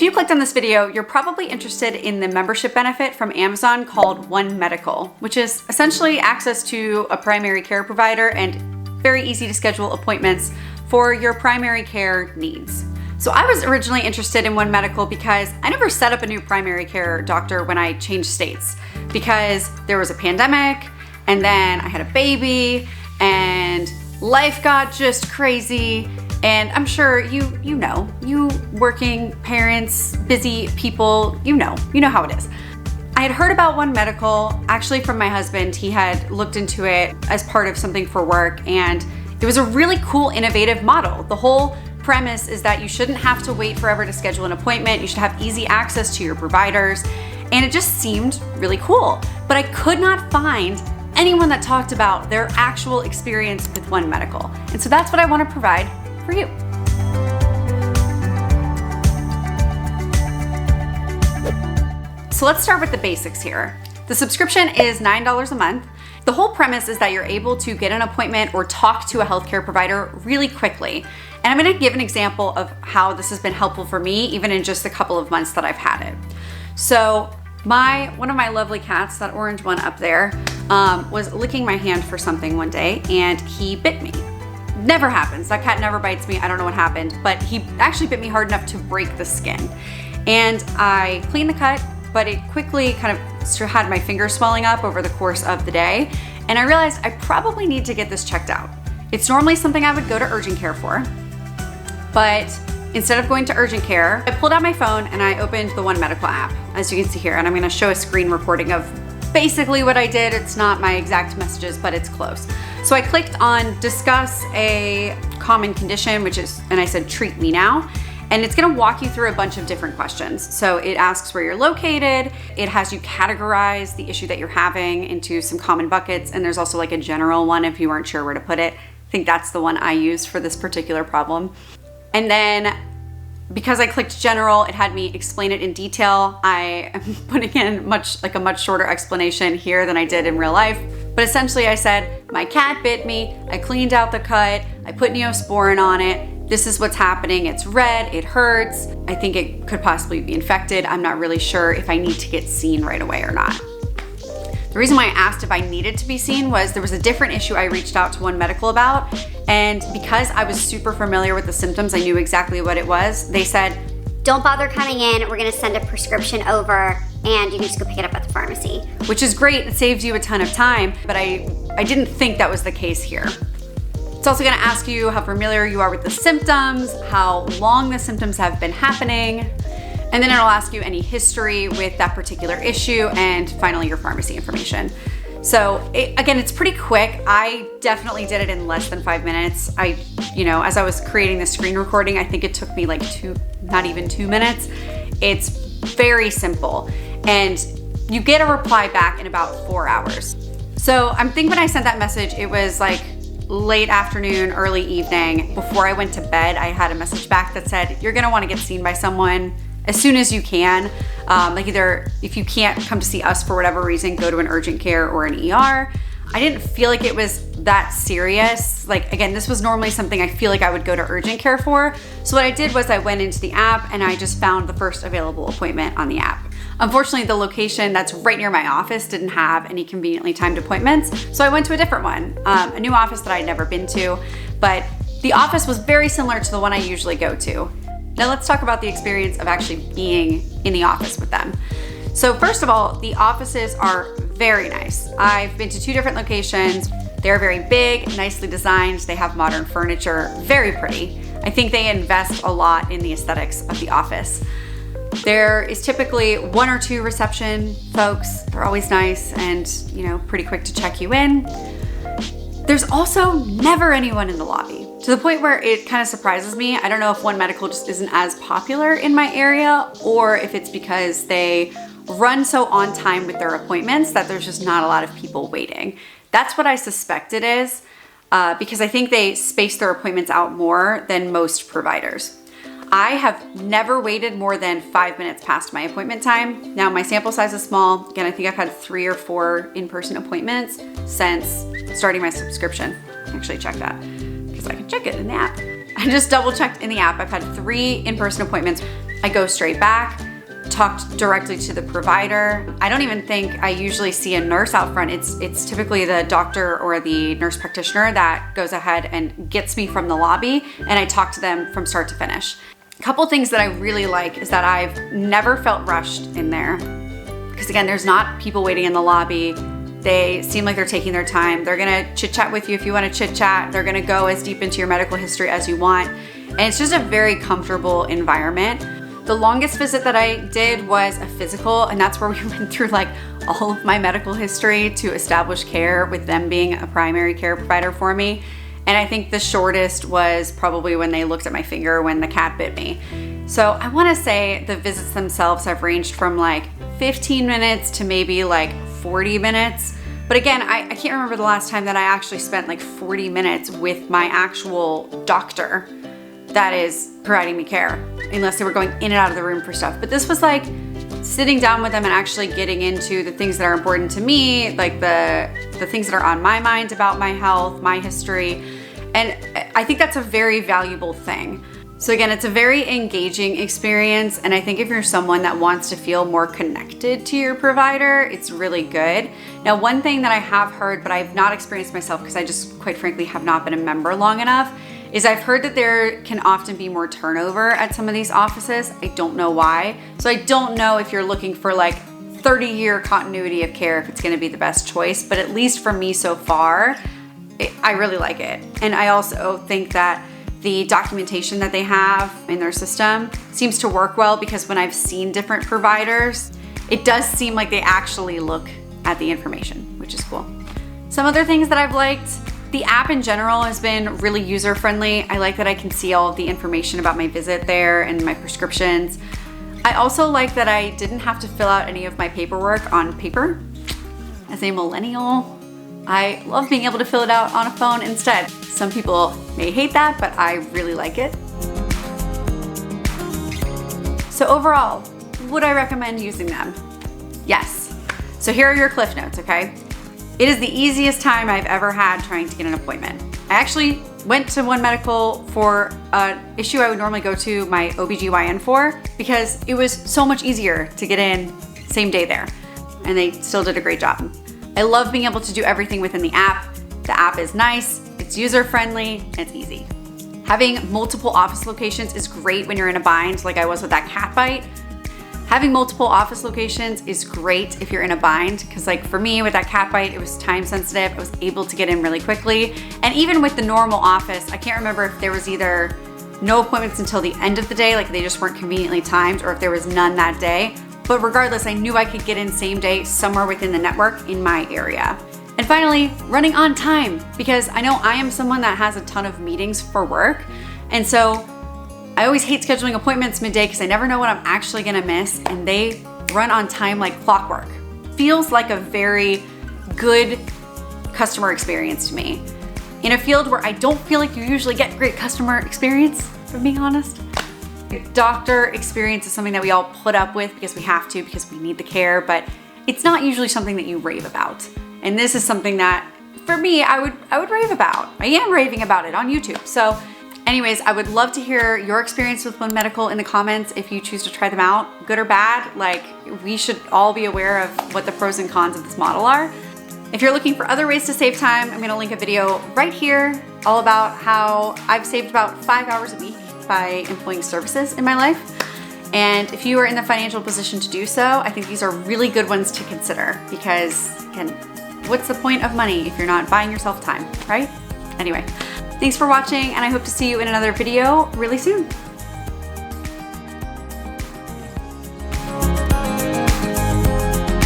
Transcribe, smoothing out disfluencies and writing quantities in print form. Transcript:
you clicked on this video, you're probably interested in the membership benefit from Amazon called One Medical, which is essentially access to a primary care provider and very easy to schedule appointments for your primary care needs. So I was originally interested in One Medical because I never set up a new primary care doctor when I changed states, because there was a pandemic and then I had a baby and life got just crazy. And I'm sure you know, you working parents, busy people, you know how it is. I had heard about One Medical actually from my husband. He had looked into it as part of something for work, and it was a really cool, innovative model. The whole premise is that you shouldn't have to wait forever to schedule an appointment. You should have easy access to your providers, and it just seemed really cool. But I could not find anyone that talked about their actual experience with One Medical. And so that's what I want to provide for you. So let's start with the basics here. The subscription is $9 a month. The whole premise is that you're able to get an appointment or talk to a healthcare provider really quickly. And I'm gonna give an example of how this has been helpful for me, even in just a couple of months that I've had it. So one of my lovely cats, that orange one up there, was licking my hand for something one day and he bit me. Never happens. That cat never bites me. I don't know what happened, but he actually bit me hard enough to break the skin. And I cleaned the cut, but it quickly kind of had my fingers swelling up over the course of the day. And I realized I probably need to get this checked out. It's normally something I would go to urgent care for, but instead of going to urgent care, I pulled out my phone and I opened the One Medical app, as you can see here. And I'm gonna show a screen recording of basically what I did. It's not my exact messages, but it's close. So I clicked on discuss a common condition, which is, and I said, treat me now. And it's gonna walk you through a bunch of different questions. So it asks where you're located. It has you categorize the issue that you're having into some common buckets. And there's also like a general one if you weren't sure where to put it. I think that's the one I used for this particular problem. And then because I clicked general, it had me explain it in detail. I am putting in a much shorter explanation here than I did in real life. But essentially I said, my cat bit me, I cleaned out the cut, I put Neosporin on it, this is what's happening, it's red, it hurts, I think it could possibly be infected. I'm not really sure if I need to get seen right away or not. The reason why I asked if I needed to be seen was there was a different issue I reached out to One Medical about, and because I was super familiar with the symptoms, I knew exactly what it was. They said, don't bother coming in, we're gonna send a prescription over and you can just go pick it up at the pharmacy. Which is great, it saves you a ton of time, but I didn't think that was the case here. It's also gonna ask you how familiar you are with the symptoms, how long the symptoms have been happening, and then it'll ask you any history with that particular issue, and finally your pharmacy information. So again, it's pretty quick. I definitely did it in less than 5 minutes. As I was creating the screen recording, I think it took me like not even 2 minutes. It's very simple. And you get a reply back in about 4 hours. So I'm thinking when I sent that message, it was like late afternoon, early evening. Before I went to bed, I had a message back that said, you're gonna wanna get seen by someone as soon as you can. Like either if you can't come to see us for whatever reason, go to an urgent care or an ER. I didn't feel like it was that serious. Like again, this was normally something I feel like I would go to urgent care for. So what I did was I went into the app and I just found the first available appointment on the app. Unfortunately, the location that's right near my office didn't have any conveniently timed appointments. So I went to a different one, a new office that I'd never been to, but the office was very similar to the one I usually go to. Now let's talk about the experience of actually being in the office with them. So first of all, the offices are very nice. I've been to 2 different locations. They're very big, nicely designed. They have modern furniture, very pretty. I think they invest a lot in the aesthetics of the office. There is typically 1 or 2 reception folks. They're always nice and, pretty quick to check you in. There's also never anyone in the lobby, to the point where it kind of surprises me. I don't know if One Medical just isn't as popular in my area, or if it's because they run so on time with their appointments that there's just not a lot of people waiting. That's what I suspect it is, because I think they space their appointments out more than most providers. I have never waited more than 5 minutes past my appointment time. Now my sample size is small. Again, I think I've had 3 or 4 in-person appointments since starting my subscription. Actually check that because I can check it in the app. I just double checked in the app. I've had 3 in-person appointments. I go straight back, talked directly to the provider. I don't even think I usually see a nurse out front. It's typically the doctor or the nurse practitioner that goes ahead and gets me from the lobby, and I talk to them from start to finish. A couple things that I really like is that I've never felt rushed in there. Because again, there's not people waiting in the lobby. They seem like they're taking their time. They're gonna chit chat with you if you wanna chit chat. They're gonna go as deep into your medical history as you want. And it's just a very comfortable environment. The longest visit that I did was a physical, and that's where we went through like all of my medical history to establish care, with them being a primary care provider for me. And I think the shortest was probably when they looked at my finger when the cat bit me. So I wanna say the visits themselves have ranged from like 15 minutes to maybe like 40 minutes. But again, I can't remember the last time that I actually spent like 40 minutes with my actual doctor that is providing me care, unless they were going in and out of the room for stuff. But this was like sitting down with them and actually getting into the things that are important to me, like the things that are on my mind about my health, my history. And I think that's a very valuable thing. So again, it's a very engaging experience, and I think if you're someone that wants to feel more connected to your provider, it's really good. Now, one thing that I have heard, but I've not experienced myself because I just quite frankly have not been a member long enough, is I've heard that there can often be more turnover at some of these offices. I don't know why. So I don't know if you're looking for like 30-year continuity of care, if it's gonna be the best choice, but at least for me so far, I really like it. And I also think that the documentation that they have in their system seems to work well, because when I've seen different providers, it does seem like they actually look at the information, which is cool. Some other things that I've liked, the app in general has been really user-friendly. I like that I can see all of the information about my visit there and my prescriptions. I also like that I didn't have to fill out any of my paperwork on paper. As a millennial, I love being able to fill it out on a phone instead. Some people may hate that, but I really like it. So overall, would I recommend using them? Yes. So here are your cliff notes, okay? It is the easiest time I've ever had trying to get an appointment. I actually went to One Medical for an issue I would normally go to my OBGYN for, because it was so much easier to get in same day there, and they still did a great job. I love being able to do everything within the app. The app is nice, it's user-friendly, and it's easy. Having multiple office locations is great when you're in a bind, like I was with that cat bite. Having multiple office locations is great if you're in a bind, because like for me with that cat bite, it was time sensitive. I was able to get in really quickly. And even with the normal office, I can't remember if there was either no appointments until the end of the day, like they just weren't conveniently timed, or if there was none that day. But regardless, I knew I could get in same day somewhere within the network in my area. And finally, running on time, because I know I am someone that has a ton of meetings for work. And so I always hate scheduling appointments midday because I never know what I'm actually gonna miss, and they run on time like clockwork. Feels like a very good customer experience to me. In a field where I don't feel like you usually get great customer experience, if I'm being honest. Doctor experience is something that we all put up with because we have to, because we need the care, but it's not usually something that you rave about. And this is something that, for me, I would rave about. I am raving about it on YouTube. So anyways, I would love to hear your experience with One Medical in the comments if you choose to try them out, good or bad. Like, we should all be aware of what the pros and cons of this model are. If you're looking for other ways to save time, I'm gonna link a video right here all about how I've saved about 5 hours a week by employing services in my life. And if you are in the financial position to do so, I think these are really good ones to consider, because again, what's the point of money if you're not buying yourself time, right? Anyway, thanks for watching, and I hope to see you in another video really soon.